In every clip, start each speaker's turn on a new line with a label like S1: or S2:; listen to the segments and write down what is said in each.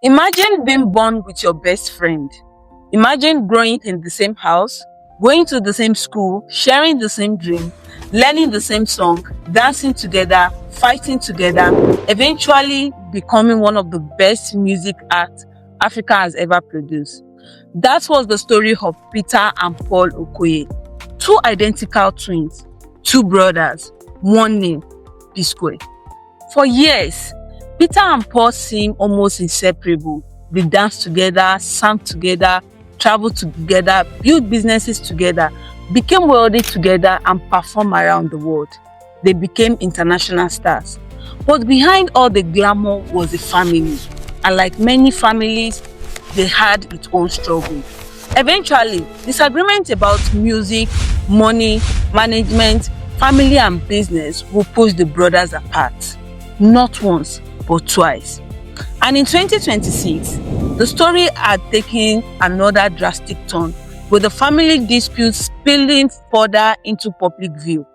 S1: Imagine being born with your best friend. Imagine growing in the same house, going to the same school, sharing the same dream, learning the same song, dancing together, fighting together, eventually becoming one of the best music acts Africa has ever produced. That was the story of Peter and Paul Okoye, two identical twins, two brothers, one name, P-Square. For years, Peter and Paul seemed almost inseparable. They danced together, sang together, traveled together, built businesses together, became wealthy together, and performed around the world. They became international stars. But behind all the glamour was the family. And like many families, they had its own struggle. Eventually, disagreements about music, money, management, family, and business will push the brothers apart. Not once, but twice. And in 2026, the story had taken another drastic turn, with the family dispute spilling further into public view.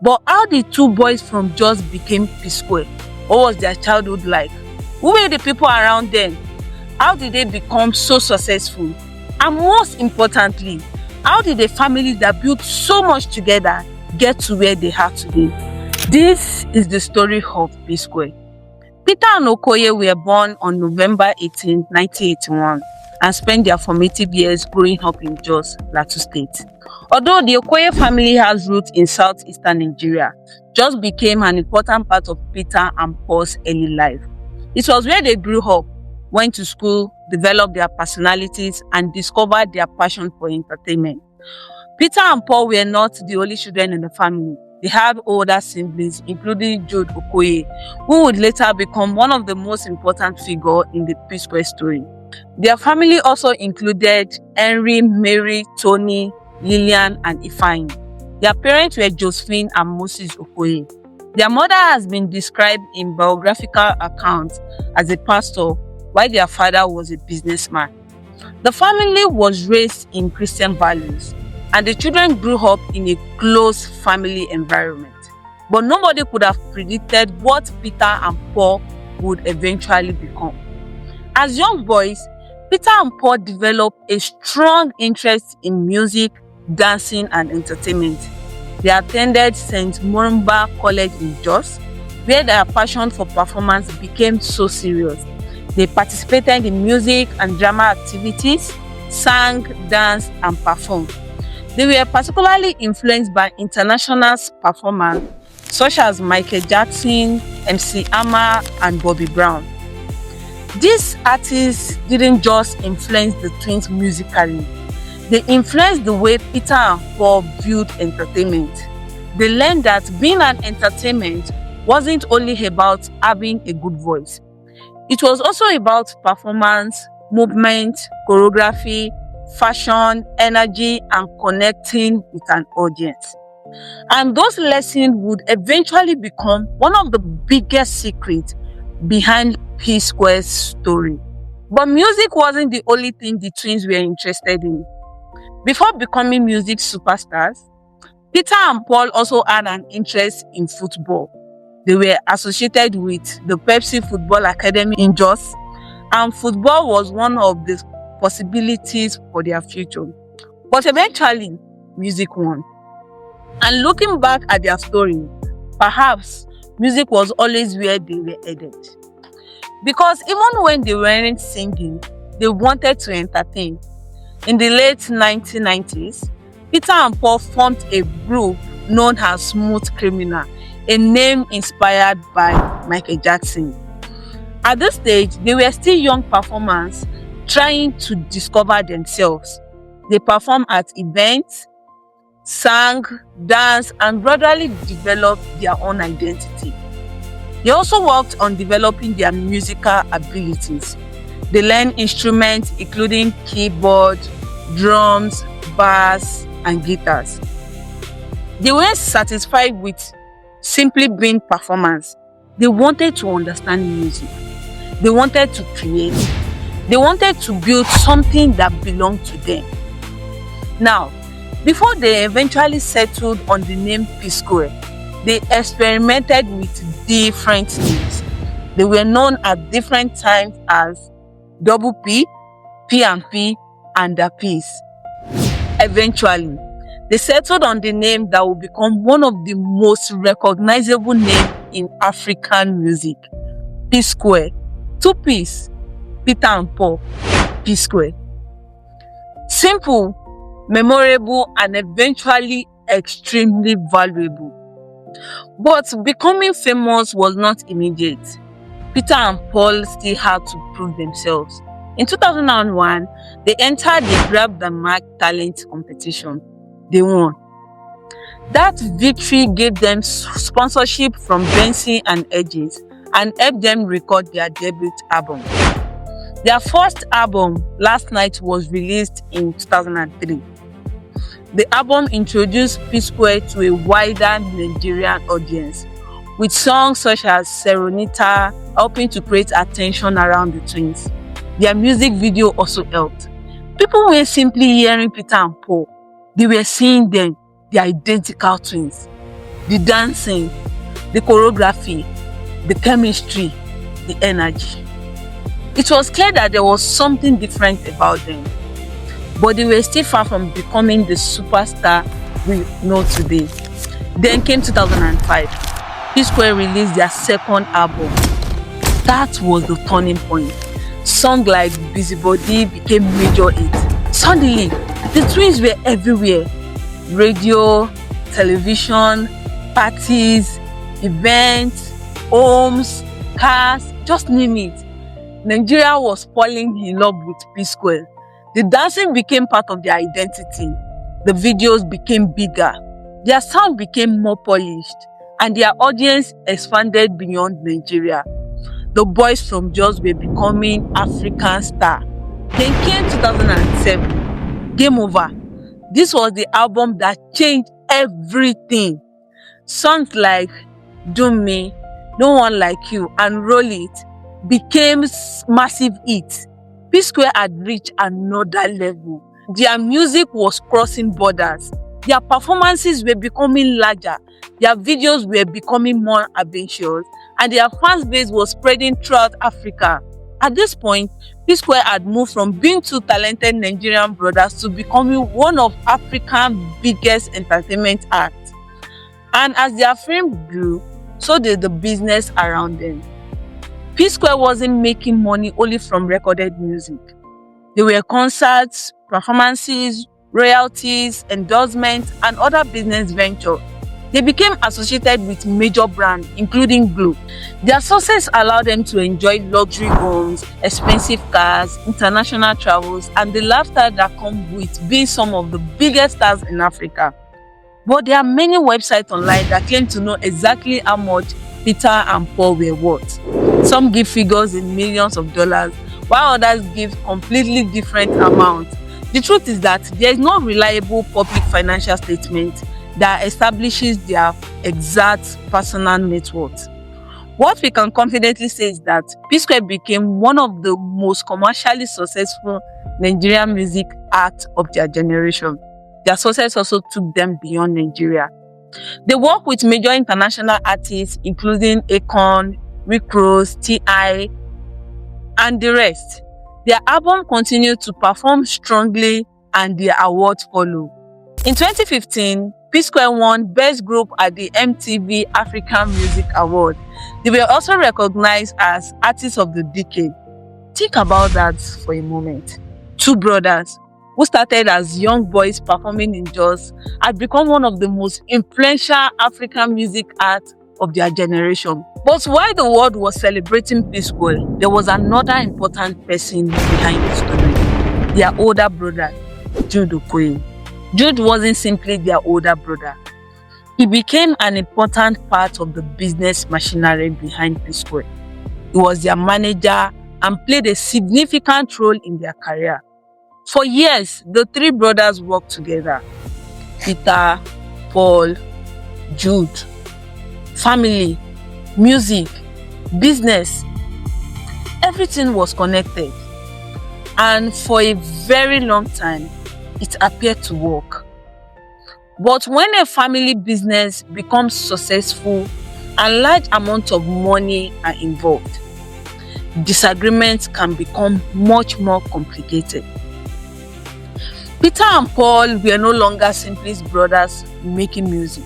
S1: But how the two boys from Jos became P-Square? What was their childhood like? Who were the people around them? How did they become so successful? And most importantly, how did a family that built so much together get to where they are today? This is the story of P-Square. Peter and Okoye were born on November 18, 1981, and spent their formative years growing up in Jos, Plateau State. Although the Okoye family has roots in southeastern Nigeria, Jos became an important part of Peter and Paul's early life. It was where they grew up, went to school, developed their personalities, and discovered their passion for entertainment. Peter and Paul were not the only children in the family. They have older siblings, including Jude Okoye, who would later become one of the most important figures in the P-Square story. Their family also included Henry, Mary, Tony, Lillian, and Ifeanyi. Their parents were Josephine and Moses Okoye. Their mother has been described in biographical accounts as a pastor, while their father was a businessman. The family was raised in Christian values, and the children grew up in a close family environment. But nobody could have predicted what Peter and Paul would eventually become. As young boys, Peter and Paul developed a strong interest in music, dancing, and entertainment. They attended St. Morumba College in Jos, where their passion for performance became so serious. They participated in music and drama activities, sang, danced, and performed. They were particularly influenced by international performers such as Michael Jackson, MC Hammer, and Bobby Brown. These artists didn't just influence the twins musically, they influenced the way Peter and Paul viewed entertainment. They learned that being an entertainment wasn't only about having a good voice. It was also about performance, movement, choreography, fashion, energy, and connecting with an audience. And those lessons would eventually become one of the biggest secrets behind P-Square's story. But music wasn't the only thing the twins were interested in. Before becoming music superstars, Peter and Paul also had an interest in football. They were associated with the Pepsi Football Academy in Jos, and football was one of the possibilities for their future. But eventually, music won. And looking back at their story, perhaps music was always where they were headed. Because even when they weren't singing, they wanted to entertain. In the late 1990s, Peter and Paul formed a group known as Smooth Criminal, a name inspired by Michael Jackson. At this stage, they were still young performers trying to discover themselves. They performed at events, sang, danced, and gradually developed their own identity. They also worked on developing their musical abilities. They learned instruments including keyboard, drums, bass, and guitars. They weren't satisfied with simply being performers. They wanted to understand music. They wanted to create. They wanted to build something that belonged to them. Now, before they eventually settled on the name P-Square, they experimented with different names. They were known at different times as Double P, P&P, and the Peace. Eventually, they settled on the name that will become one of the most recognizable names in African music, P Square. Two P's, Peter and Paul, P Square. Simple, memorable, and eventually extremely valuable. But becoming famous was not immediate. Peter and Paul still had to prove themselves. In 2001, they entered the Grab the Mic talent competition. They won. That victory gave them sponsorship from Benson and Edges and helped them record their debut album. Their first album, Last Night, was released in 2003. The album introduced P Square to a wider Nigerian audience, with songs such as Serenita helping to create attention around the twins. Their music video also helped. People weren't simply hearing Peter and Paul, they were seeing them, the identical twins. The dancing, the choreography, the chemistry, the energy. It was clear that there was something different about them, but they were still far from becoming the superstar we know today. Then came 2005. P Square released their second album. That was the turning point. Songs like Bizzy Body became major hits. Suddenly, the twins were everywhere. Radio, television, parties, events, homes, cars, just name it. Nigeria was falling in love with P Square. The dancing became part of their identity. The videos became bigger. Their sound became more polished, and their audience expanded beyond Nigeria. The boys from Jos were becoming African stars. Then came 2007, Game Over. This was the album that changed everything. Songs like Do Me, No One Like You, and Roll It became massive hits. P Square had reached another level. Their music was crossing borders. Their performances were becoming larger. Their videos were becoming more ambitious, and their fans base was spreading throughout Africa. At this point, P Square had moved from being two talented Nigerian brothers to becoming one of Africa's biggest entertainment acts. And as their fame grew, so did the business around them. P Square wasn't making money only from recorded music. There were concerts, performances, royalties, endorsements, and other business ventures. They became associated with major brands, including Glo. Their success allowed them to enjoy luxury homes, expensive cars, international travels, and the lifestyle that comes with being some of the biggest stars in Africa. But there are many websites online that claim to know exactly how much Peter and Paul were worth. Some give figures in millions of dollars, while others give completely different amounts. The truth is that there is no reliable public financial statement that establishes their exact personal net worth. What we can confidently say is that P Square became one of the most commercially successful Nigerian music acts of their generation. Their success also took them beyond Nigeria. They work with major international artists including Akon, Rick Ross, T.I., and the rest. Their album continued to perform strongly and their awards follow. In 2015, P Square won Best Group at the MTV African Music Award. They were also recognized as Artists of the Decade. Think about that for a moment. Two brothers who started as young boys performing in Jos had become one of the most influential African music acts of their generation. But while the world was celebrating P Square, there was another important person behind the story. Their older brother, Jude Okoye. Jude wasn't simply their older brother. He became an important part of the business machinery behind P Square. He was their manager and played a significant role in their career. For years, the three brothers worked together. Peter, Paul, Jude. Family, music, business, everything was connected. And for a very long time, it appeared to work. But when a family business becomes successful and large amounts of money are involved, disagreements can become much more complicated. Peter and Paul were no longer simply brothers making music.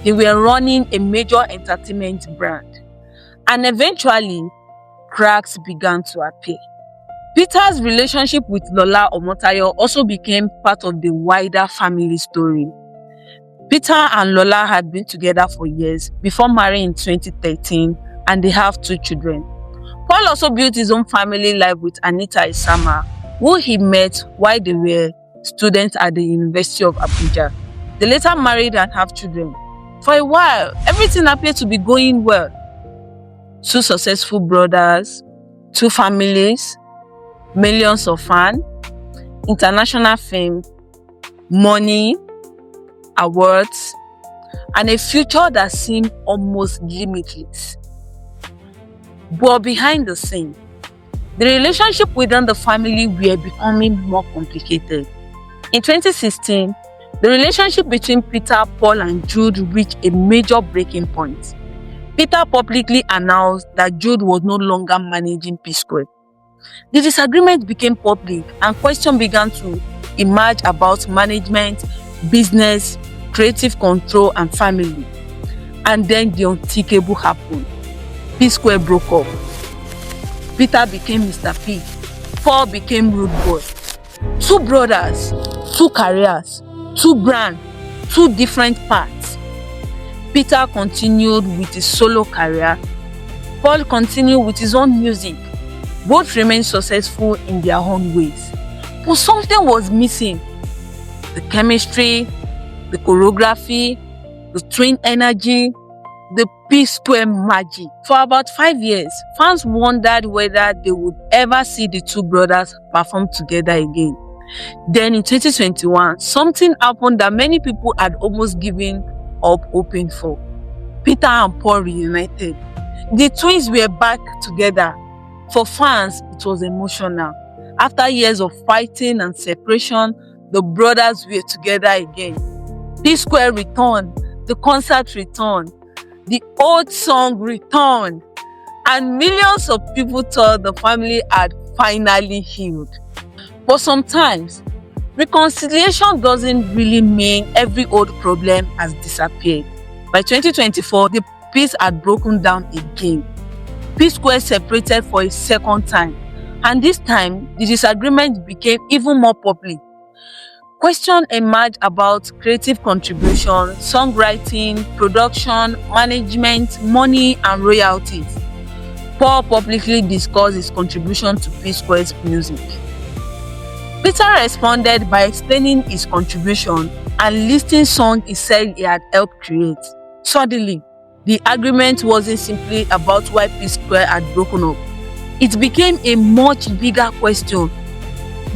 S1: They were running a major entertainment brand, and eventually, cracks began to appear. Peter's relationship with Lola Omotayo also became part of the wider family story. Peter and Lola had been together for years before marrying in 2013, and they have 2 children. Paul also built his own family life with Anita Isama, who he met while they were students at the University of Abuja. They later married and have children. For a while, everything appeared to be going well. 2 successful brothers, 2 families, millions of fans, international fame, money, awards, and a future that seemed almost limitless. But behind the scene, the relationship within the family were becoming more complicated. In 2016, the relationship between Peter, Paul, and Jude reached a major breaking point. Peter publicly announced that Jude was no longer managing P-Square. The disagreement became public and questions began to emerge about management, business, creative control, and family. And then the unthinkable happened. P-Square broke up. Peter became Mr. P. Paul became Rude Boy. 2 brothers, 2 careers, 2 brands, 2 different paths. Peter continued with his solo career. Paul continued with his own music. Both remained successful in their own ways. But something was missing. The chemistry, the choreography, the twin energy, the P-Square magic. For about 5 years, fans wondered whether they would ever see the 2 brothers perform together again. Then in 2021, something happened that many people had almost given up hoping for. Peter and Paul reunited. The twins were back together. For fans, it was emotional. After years of fighting and separation, the brothers were together again. P-Square returned, the concert returned, the old song returned, and millions of people thought the family had finally healed. But sometimes, reconciliation doesn't really mean every old problem has disappeared. By 2024, the peace had broken down again. P-Square separated for a second time, and this time, the disagreement became even more public. Questions emerged about creative contribution, songwriting, production, management, money, and royalties. Paul publicly discussed his contribution to P-Square's music. Peter responded by explaining his contribution and listing songs he said he had helped create. Suddenly, the argument wasn't simply about why P-Square had broken up. It became a much bigger question.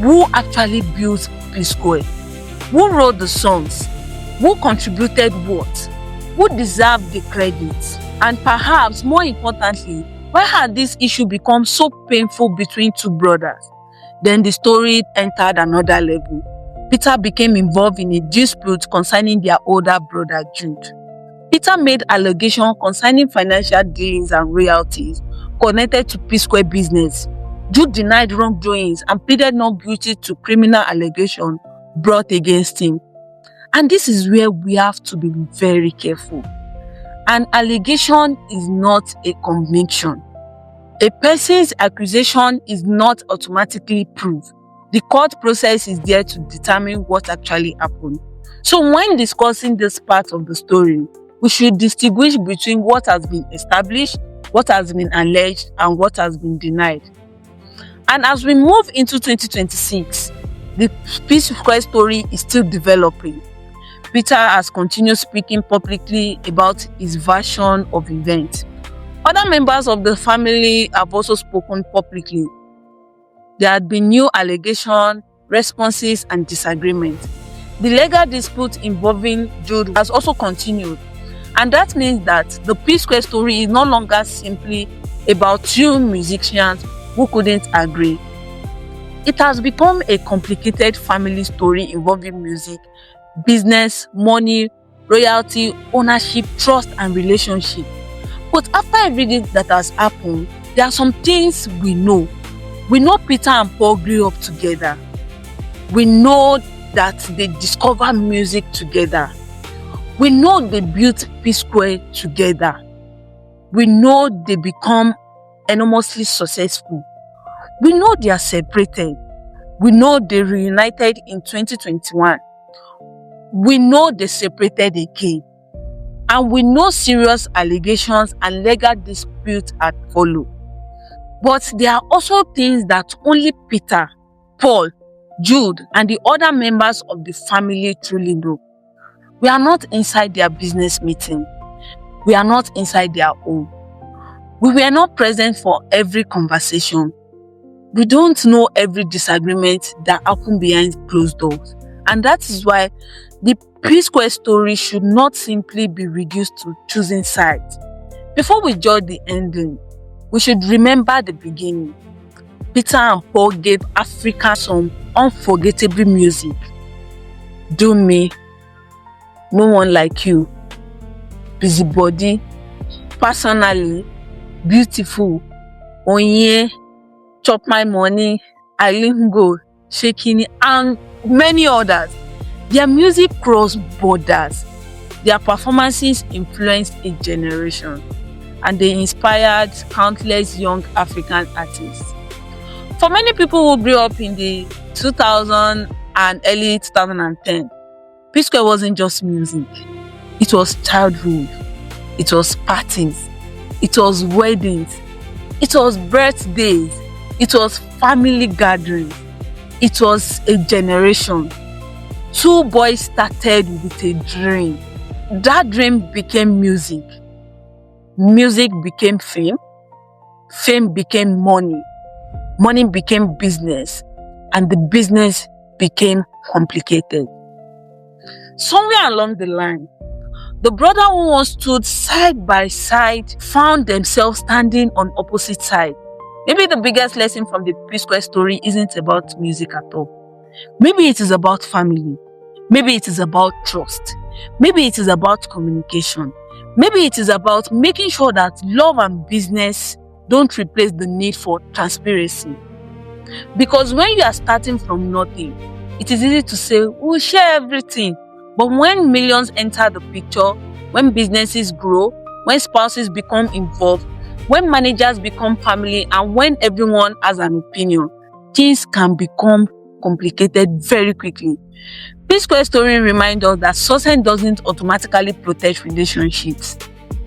S1: Who actually built P-Square? Who wrote the songs? Who contributed what? Who deserved the credit? And perhaps more importantly, why had this issue become so painful between 2 brothers? Then the story entered another level. Peter became involved in a dispute concerning their older brother Jude. Peter made allegations concerning financial dealings and royalties connected to P-Square business. Jude denied wrongdoings and pleaded not guilty to criminal allegations brought against him. And this is where we have to be very careful. An allegation is not a conviction. A person's accusation is not automatically proof. The court process is there to determine what actually happened. So when discussing this part of the story, we should distinguish between what has been established, what has been alleged, and what has been denied. And as we move into 2026, the P-Square story is still developing. Peter has continued speaking publicly about his version of events. Other members of the family have also spoken publicly. There had been new allegations, responses, and disagreements. The legal dispute involving Jude has also continued. And that means that the P-Square story is no longer simply about 2 musicians who couldn't agree. It has become a complicated family story involving music, business, money, royalty, ownership, trust, and relationship. But after everything that has happened, There are some things we know. We know Peter and Paul grew up together. We know that they discover music together. We know they built P-Square together. We know they become enormously successful. We know they are separated. We know they reunited in 2021. We know they separated again. And we know serious allegations and legal disputes had followed. But there are also things that only Peter, Paul, Jude, and the other members of the family truly know. We are not inside their business meeting. We are not inside their home. We were not present for every conversation. We don't know every disagreement that happened behind closed doors. And that is why the P-Square story should not simply be reduced to choosing sides. Before we judge the ending, we should remember the beginning. Peter and Paul gave Africa some unforgettable music. Do Me, No One Like You, Bizzy Body, Personally, Beautiful, Onye, Chop My Money, Alingo, Shaking, and many others. Their music crossed borders. Their performances influenced a generation, and they inspired countless young African artists. For many people who grew up in the 2000 and early 2010, P-Square wasn't just music. It was childhood. It was parties. It was weddings. It was birthdays. It was family gatherings. It was a generation. Two boys started with a dream. That dream became music. Music became fame. Fame became money. Money became business. And the business became complicated. Somewhere along the line, the brother who once stood side by side found themselves standing on opposite sides. Maybe the biggest lesson from the P-Square story isn't about music at all. Maybe it is about family. Maybe it is about trust. Maybe it is about communication. Maybe it is about making sure that love and business don't replace the need for transparency. Because when you are starting from nothing, it is easy to say, we'll share everything. But when millions enter the picture, when businesses grow, when spouses become involved, when managers become family, and when everyone has an opinion, things can become complicated very quickly. P-Square story reminds us that success doesn't automatically protect relationships.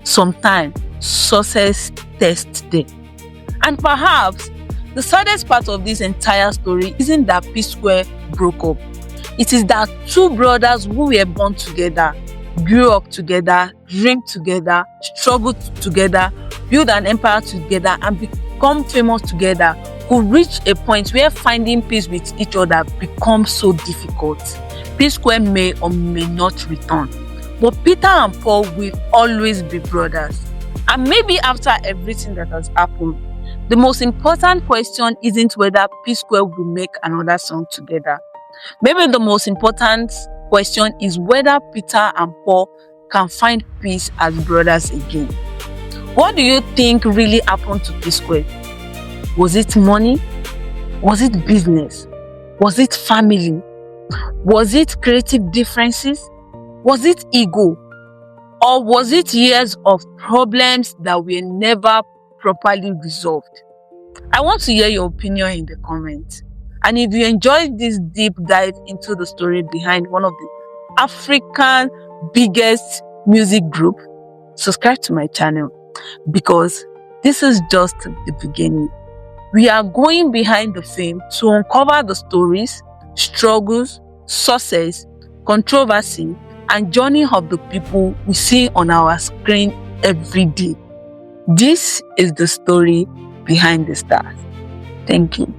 S1: Sometimes success tests them. And perhaps the saddest part of this entire story isn't that P-Square broke up. It is that two brothers who were born together, grew up together, dreamed together, struggled together, built an empire together, and become famous together, who reach a point where finding peace with each other becomes so difficult. P-Square may or may not return, but Peter and Paul will always be brothers. And maybe after everything that has happened, the most important question isn't whether P-Square will make another song together. Maybe the most important question is whether Peter and Paul can find peace as brothers again. What do you think really happened to P-Square? Was it money? Was it business? Was it family? Was it creative differences? Was it ego? Or was it years of problems that were never properly resolved? I want to hear your opinion in the comments. And if you enjoyed this deep dive into the story behind one of the African biggest music group, subscribe to my channel, because this is just the beginning. We are going behind the fame to uncover the stories, struggles, success, controversy, and journey of the people we see on our screen every day. This is the story behind the stars. Thank you.